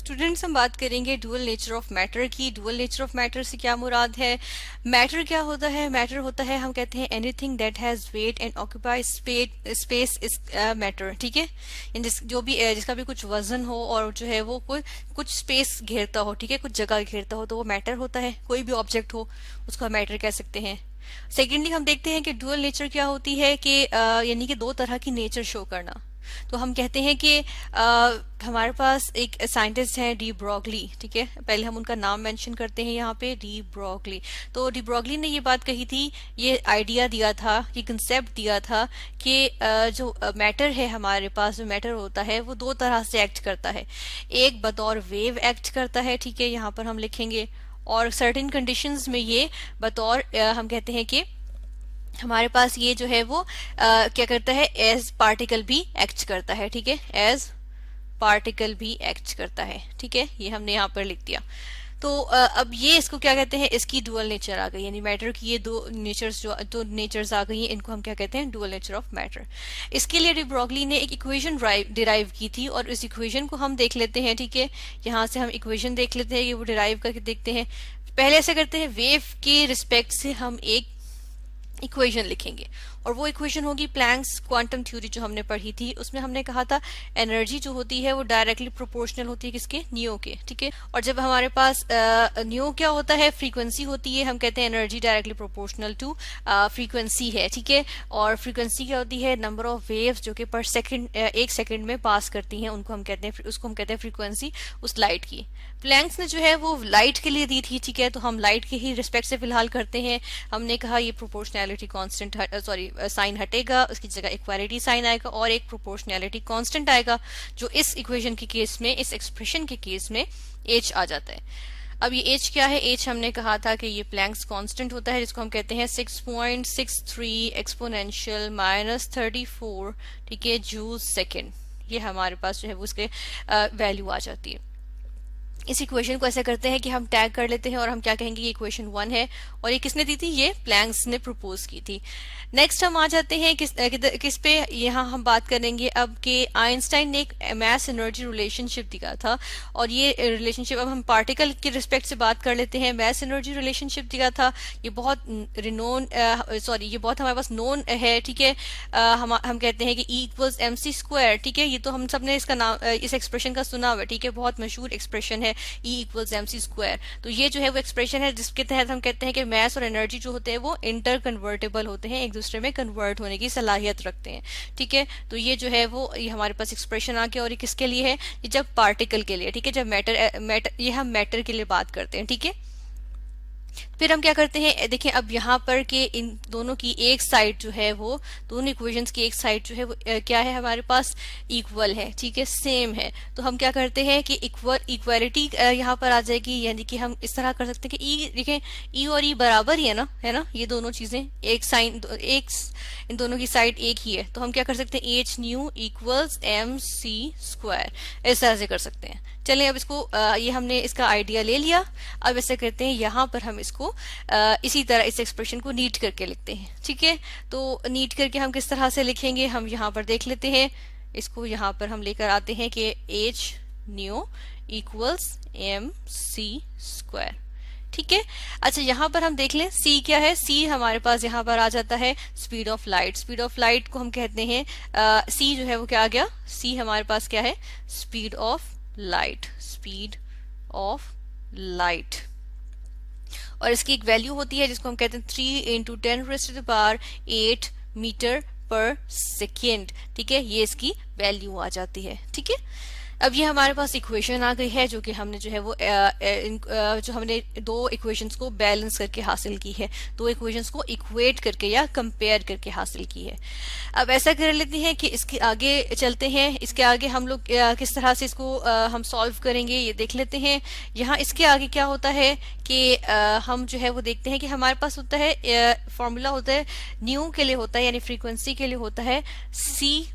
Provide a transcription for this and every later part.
Students, हम बात करेंगे डुअल नेचर ऑफ मैटर की। डुअल नेचर ऑफ मैटर से क्या मुराद है? मैटर क्या होता है? मैटर होता है, हम कहते हैं anything that has weight and occupy space is matter. ठीक है, जो भी जिसका भी कुछ वजन हो और जो है वो कुछ स्पेस घेरता हो, ठीक है, कुछ जगह घेरता हो, तो वो मैटर होता है। कोई भी ऑब्जेक्ट हो उसको हम मैटर कह सकते हैं। सेकेंडली हम देखते हैं कि डुअल नेचर क्या होती है कि यानी कि दो तरह की नेचर शो करना। तो हम कहते हैं कि हमारे पास एक साइंटिस्ट हैं डी ब्रॉगली। ठीक है, पहले हम उनका नाम मेंशन करते हैं यहाँ पे, डी ब्रॉगली। तो डी ब्रॉगली ने ये बात कही थी, ये आइडिया दिया था, ये कंसेप्ट दिया था कि जो मैटर है हमारे पास, जो मैटर होता है वो दो तरह से एक्ट करता है। एक बतौर वेव एक्ट करता है, ठीक है, यहाँ पर हम लिखेंगे, और सर्टेन कंडीशंस में ये बतौर हम कहते हैं कि हमारे पास ये जो है वो क्या करता है, एज पार्टिकल भी एक्ट करता है। ठीक है, एज पार्टिकल भी एक्ट करता है। ठीक है, ये हमने यहाँ पर लिख दिया। तो अब ये इसको क्या कहते हैं, इसकी डुअल नेचर आ गई, यानी मैटर की ये दो नेचर्स आ गई हैं, इनको हम क्या कहते हैं, डुअल नेचर ऑफ मैटर। इसके लिए डी ब्रॉगली ने एक इक्वेशन डिराइव की थी, और इस इक्वेशन को हम देख लेते हैं। ठीक है, यहाँ से हम इक्वेशन देख लेते हैं, ये वो डिराइव करके देखते हैं। पहले ऐसे करते हैं, वेव के रिस्पेक्ट से हम एक इक्वेशन लिखेंगे, और वो इक्वेशन होगी प्लैंक्स क्वांटम थ्योरी जो हमने पढ़ी थी। उसमें हमने कहा था एनर्जी जो होती है वो डायरेक्टली प्रोपोर्शनल होती है किसके, नियो के। ठीक है, और जब हमारे पास नियो क्या होता है, फ्रीक्वेंसी होती है, हम कहते हैं energy directly proportional to frequency है। ठीक है, और फ्रीक्वेंसी क्या होती है, नंबर ऑफ वेव्स जो कि पर सेकंड, एक सेकंड में पास करती हैं, उनको हम कहते हैं, उसको हम कहते हैं फ्रीक्वेंसी उस लाइट की। प्लैंक्स ने जो है वो लाइट के लिए दी थी। ठीक है, तो हम लाइट के ही रिस्पेक्ट से फिलहाल करते हैं। हमने कहा ये प्रोपोर्शनैलिटी कांस्टेंट, सॉरी साइन हटेगा, उसकी जगह इक्वालिटी साइन आएगा और एक प्रोपोर्शनैलिटी कांस्टेंट आएगा, जो इस इक्वेशन के केस में, इस एक्सप्रेशन के केस में एच आ जाता है। अब ये एच क्या है, एच हमने कहा था कि ये प्लैंक्स कांस्टेंट होता है, जिसको हम कहते हैं 6.63 एक्सपोनेंशियल -34, ठीक है, जूल सेकेंड। ये हमारे पास जो है वो उसके वैल्यू आ जाती है। इस इक्वेशन को ऐसे करते हैं कि हम टैग कर लेते हैं, और हम क्या कहेंगे, ये इक्वेशन 1 है, और ये किसने दी थी, ये प्लैंक्स ने प्रपोज की थी। नेक्स्ट हम आ जाते हैं किस पे, यहाँ हम बात करेंगे अब कि आइंस्टाइन ने एक मास एनर्जी रिलेशनशिप दिया था, और ये रिलेशनशिप, अब हम पार्टिकल के रिस्पेक्ट से बात कर लेते हैं। मास एनर्जी रिलेशनशिप दिया था, ये बहुत रिनोन, सॉरी ये बहुत हमारे पास नोन है। ठीक है, हम कहते हैं कि E = mc²। ठीक है, ये तो हम सब ने इसका नाम, इस एक्सप्रेशन का सुना हुआ है। ठीक है, बहुत मशहूर एक्सप्रेशन है, E = mc²। तो ये जो है वो एक्सप्रेशन है जिसके तहत हम कहते हैं कि मैस और एनर्जी जो होते हैं वो इंटर कन्वर्टेबल होते हैं, एक दूसरे में कन्वर्ट होने की सलाहियत रखते हैं। ठीक है, तो ये जो है वो ये हमारे पास एक्सप्रेशन आ गया, और ये किसके लिए है, ये जब पार्टिकल के लिए। ठीक है, जब मैटर ये हम मैटर के लिए बात करते हैं। ठीक है, फिर हम क्या करते हैं, देखिए अब यहाँ पर के इन दोनों की एक साइड जो है वो, दोनों इक्वेशंस की एक साइड जो है वो क्या है, हमारे पास इक्वल है। ठीक है, सेम है। तो हम क्या करते हैं कि इक्वालिटी यहाँ पर आ जाएगी, यानी कि हम इस तरह कर सकते हैं कि ई, देखें ई और ई बराबर ही है ना, ये दोनों चीजें एक साइन, इन दोनों की साइड एक ही है। तो हम क्या कर सकते हैं, एच न्यू इक्वल्स mc², इस तरह से कर सकते हैं। चलिए अब इसको ये हमने इसका आइडिया ले लिया। अब ऐसे करते हैं, यहाँ पर हम इसको इसी तरह इस एक्सप्रेशन को नीट करके लिखते हैं। ठीक है, तो नीट करके हम किस तरह से लिखेंगे, हम यहाँ पर देख लेते हैं। इसको यहाँ पर हम लेकर आते हैं कि एच न्यू इक्वल्स mc²। ठीक है, अच्छा यहाँ पर हम देख लें c क्या है, c हमारे पास यहाँ पर आ जाता है speed of light. Speed of light को हम कहते हैं c जो है वो क्या आ गया, c हमारे पास क्या है, speed of light, speed of light. और इसकी एक वैल्यू होती है जिसको हम कहते हैं 3 × 10⁸ मीटर पर सेकेंड। ठीक है, ये इसकी वैल्यू आ जाती है। ठीक है, अब ये हमारे पास इक्वेशन आ गई है, जो कि हमने जो है वो जो हमने दो इक्वेशंस को बैलेंस करके हासिल की है, दो इक्वेशंस को इक्वेट करके या कंपेयर करके हासिल की है। अब ऐसा कर लेते हैं कि इसके आगे चलते हैं। इसके आगे हम लोग किस तरह से इसको हम सॉल्व करेंगे ये देख लेते हैं। यहाँ इसके आगे क्या होता है कि हम जो है वो देखते हैं कि हमारे पास होता है फॉर्मूला होता है, न्यू के लिए होता है, यानी फ्रीक्वेंसी के लिए होता है c/λ।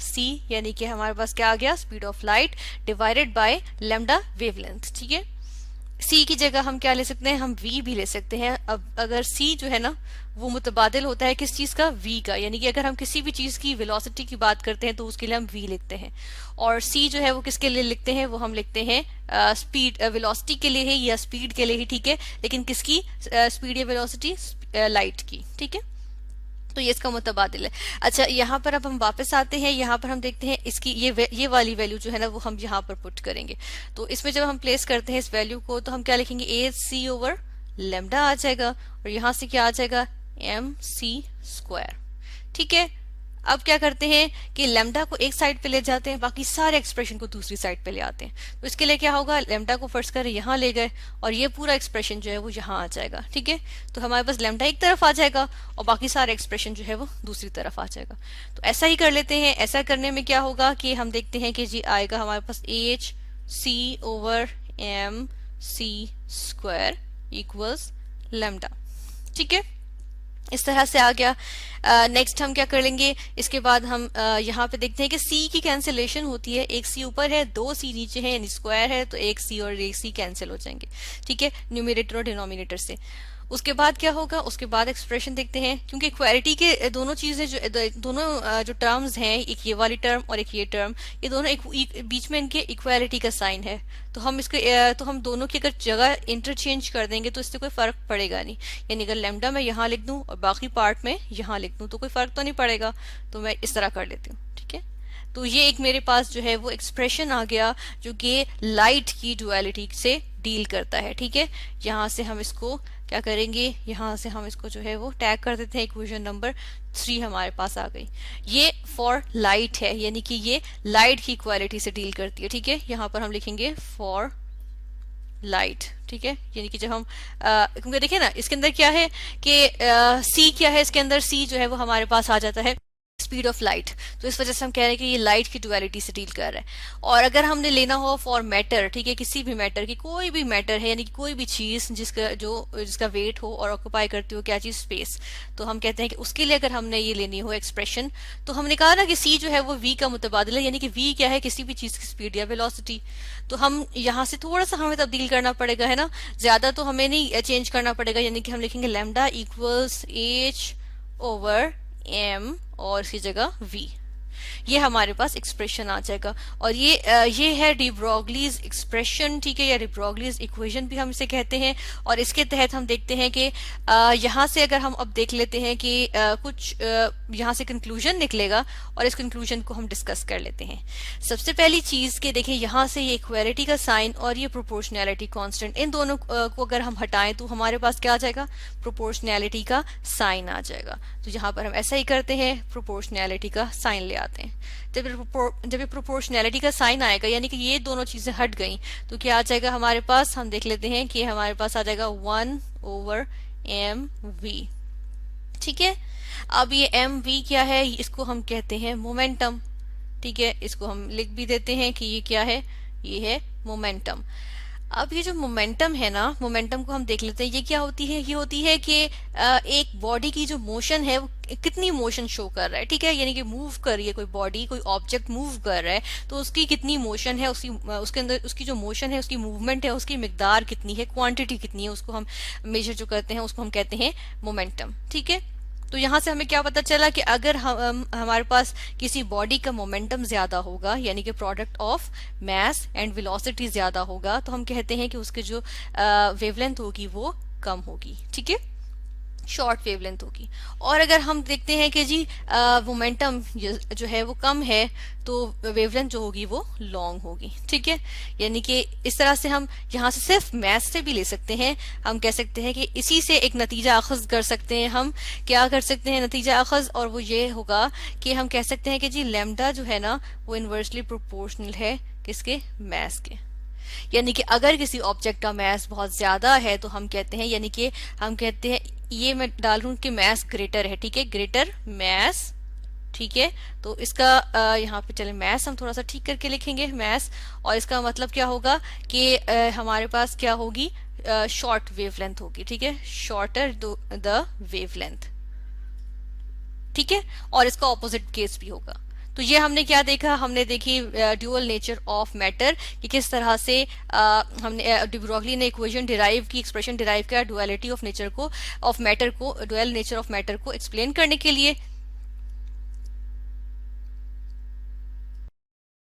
c यानी कि हमारे पास क्या आ गया, speed of light divided by lambda wavelength. ठीक है, सी की जगह हम क्या ले सकते हैं, हम वी भी ले सकते हैं। अब अगर सी जो है ना वो मुतबादिल होता है किस चीज का, वी का, यानी कि अगर हम किसी भी चीज की वेलोसिटी की बात करते हैं तो उसके लिए हम वी लिखते हैं, और सी जो है वो किसके लिए लिखते हैं, वो हम लिखते हैं स्पीड वेलोसिटी के लिए है या स्पीड के लिए ही, ठीक है, लेकिन किसकी स्पीड या वेलोसिटी, लाइट की, ठीक है। तो ये इसका मुतबादिल है। अच्छा, यहाँ पर अब हम वापस आते हैं, यहाँ पर हम देखते हैं इसकी ये वाली वैल्यू जो है ना वो हम यहाँ पर पुट करेंगे। तो इसमें जब हम प्लेस करते हैं इस वैल्यू को तो हम क्या लिखेंगे, ए सी ओवर लेमडा आ जाएगा, और यहाँ से क्या आ जाएगा, एम सी स्क्वायर, ठीक है। अब क्या करते हैं कि लेमडा को एक साइड पे ले जाते हैं, बाकी सारे एक्सप्रेशन को दूसरी साइड पे ले आते हैं। तो इसके लिए क्या होगा, लेमडा को फर्स्ट कर यहाँ ले गए और ये पूरा एक्सप्रेशन जो है वो यहाँ आ जाएगा, ठीक है। तो हमारे पास लेमडा एक तरफ आ जाएगा और बाकी सारे एक्सप्रेशन जो है वो दूसरी तरफ आ जाएगा। तो ऐसा ही कर लेते हैं। ऐसा करने में क्या होगा कि हम देखते हैं कि जी आएगा हमारे पास H C over M C square equals lambda, ठीक है। इस तरह से आ गया। नेक्स्ट हम क्या कर लेंगे, इसके बाद हम यहाँ पे देखते हैं कि सी की कैंसिलेशन होती है, एक सी ऊपर है दो सी नीचे है, यानी स्क्वायर है, तो एक सी और एक सी कैंसिल हो जाएंगे, ठीक है, न्यूमरेटर और डिनोमिनेटर से। उसके बाद क्या होगा, उसके बाद एक्सप्रेशन देखते हैं, क्योंकि इक्वालिटी के दोनों चीजें जो दोनों जो टर्म्स हैं, एक ये वाली टर्म और एक ये टर्म, ये दोनों बीच में इनके इक्वालिटी का साइन है। तो हम इसके तो हम दोनों की अगर जगह इंटरचेंज कर देंगे तो इससे कोई फर्क पड़ेगा नहीं, यानी अगर लेमडा मैं यहाँ लिख दूं और बाकी पार्ट में यहाँ लिख दूं तो कोई फर्क तो नहीं पड़ेगा। तो मैं इस तरह कर लेती हूँ, ठीक है। तो ये एक मेरे पास जो है वो एक्सप्रेशन आ गया जो कि लाइट की डुअलिटी से डील करता है, ठीक है। यहाँ से हम इसको क्या करेंगे, यहाँ से हम इसको जो है वो टैग कर देते हैं, इक्वेशन नंबर 3 हमारे पास आ गई। ये फॉर लाइट है, यानी कि ये लाइट की इक्वालिटी से डील करती है, ठीक है। यहाँ पर हम लिखेंगे फॉर लाइट, ठीक है, यानी कि जब हम क्योंकि देखिए ना इसके अंदर क्या है कि सी क्या है, इसके अंदर सी जो है वो हमारे पास आ जाता है स्पीड ऑफ लाइट, तो इस वजह से हम कह रहे हैं कि ये लाइट की डुअलिटी से डील कर रहा है। और अगर हमने लेना हो फॉर मैटर, ठीक है, किसी भी मैटर की, कोई भी मैटर है, यानी कि कोई भी चीज जिसका वेट हो और ऑक्यूपाई करती हो क्या चीज, स्पेस, तो हम कहते हैं कि उसके लिए अगर हमने ये लेनी हो एक्सप्रेशन, तो हमने कहा ना कि सी जो है वो वी का मुतबादिल है, यानी कि वी क्या है, किसी भी चीज की स्पीड या वेलोसिटी। तो हम यहाँ से थोड़ा सा हमें तब्दील करना पड़ेगा, है ना, ज्यादा तो हमें नहीं चेंज करना पड़ेगा, यानी कि हम लिखेंगे lambda equals h over m और इसकी जगह v, ये हमारे पास एक्सप्रेशन आ जाएगा। और ये है डी ब्रोगलीज एक्सप्रेशन, ठीक है, या डी ब्रोगलीज इक्वेशन भी हम इसे कहते हैं। और इसके तहत हम देखते हैं कि यहाँ से अगर हम अब देख लेते हैं कि कुछ यहाँ से कंक्लूजन निकलेगा और इस कंक्लूजन को हम डिस्कस कर लेते हैं। सबसे पहली चीज के देखें, यहाँ से ये इक्वालिटी का साइन और ये प्रोपोर्शनैलिटी कांस्टेंट, इन दोनों को अगर हम हटाएं तो हमारे पास क्या आ जाएगा, प्रोपोर्शनैलिटी का साइन आ जाएगा। तो यहाँ पर हम ऐसा ही करते हैं, प्रोपोर्शनैलिटी का साइन ले आते हैं। जब ये प्रोपोर्शनैलिटी का साइन आएगा, यानी कि ये दोनों चीजें हट गई, तो क्या आ जाएगा हमारे पास, हम देख लेते हैं कि हमारे पास आ जाएगा 1 ओवर एम वी, ठीक है। अब ये एम वी क्या है, इसको हम कहते हैं मोमेंटम, ठीक है, इसको हम लिख भी देते हैं कि ये क्या है, ये है मोमेंटम। अब ये जो मोमेंटम है ना, मोमेंटम को हम देख लेते हैं, ये क्या होती है, ये होती है कि एक बॉडी की जो मोशन है वो कितनी मोशन शो कर रहा है, ठीक है, यानी कि मूव कर रही है कोई बॉडी, कोई ऑब्जेक्ट मूव कर रहा है, तो उसकी कितनी मोशन है, उसके अंदर उसकी जो मोशन है, उसकी मूवमेंट है, उसकी मिकदार कितनी है, क्वांटिटी कितनी है, उसको हम मेजर जो करते हैं उसको हम कहते हैं मोमेंटम, ठीक है। तो यहाँ से हमें क्या पता चला कि अगर हमारे पास किसी बॉडी का मोमेंटम ज्यादा होगा, यानी कि product of mass and velocity ज्यादा होगा, तो हम कहते हैं कि उसके जो वेवलेंथ होगी वो कम होगी, ठीक है, शॉर्ट वेवलेंथ होगी। और अगर हम देखते हैं कि जी मोमेंटम जो है वो कम है, तो वेवलेंथ जो होगी वो लॉन्ग होगी, ठीक है। यानी कि इस तरह से हम यहाँ से सिर्फ मैथ से भी ले सकते हैं, हम कह सकते हैं कि इसी से एक नतीजा अखज कर सकते हैं। हम क्या कर सकते हैं नतीजा अखज, और वो ये होगा कि हम कह सकते हैं कि जी लैम्डा जो है ना वो इनवर्सली प्रोपोर्शनल है किसके, मैस के। यानी कि अगर किसी ऑब्जेक्ट का मैस बहुत ज्यादा है तो हम कहते हैं, यानी कि हम कहते हैं, ये मैं डाल दूं कि मैस ग्रेटर है, ठीक है, ग्रेटर मैस, ठीक है। तो इसका यहाँ पे चले मैस हम थोड़ा सा ठीक करके लिखेंगे मैस, और इसका मतलब क्या होगा कि हमारे पास क्या होगी, शॉर्ट वेवलेंथ होगी, ठीक है, शॉर्टर द वेवलेंथ, ठीक है। और इसका ऑपोजिट केस भी होगा। तो ये हमने क्या देखा, हमने देखी ड्यूअल नेचर ऑफ मैटर कि किस तरह से हमने de Broglie ने इक्वेशन डिराइव की, एक्सप्रेशन डिराइव किया डुअलिटी ऑफ नेचर को, ऑफ मैटर को, डुअल नेचर ऑफ मैटर को एक्सप्लेन करने के लिए।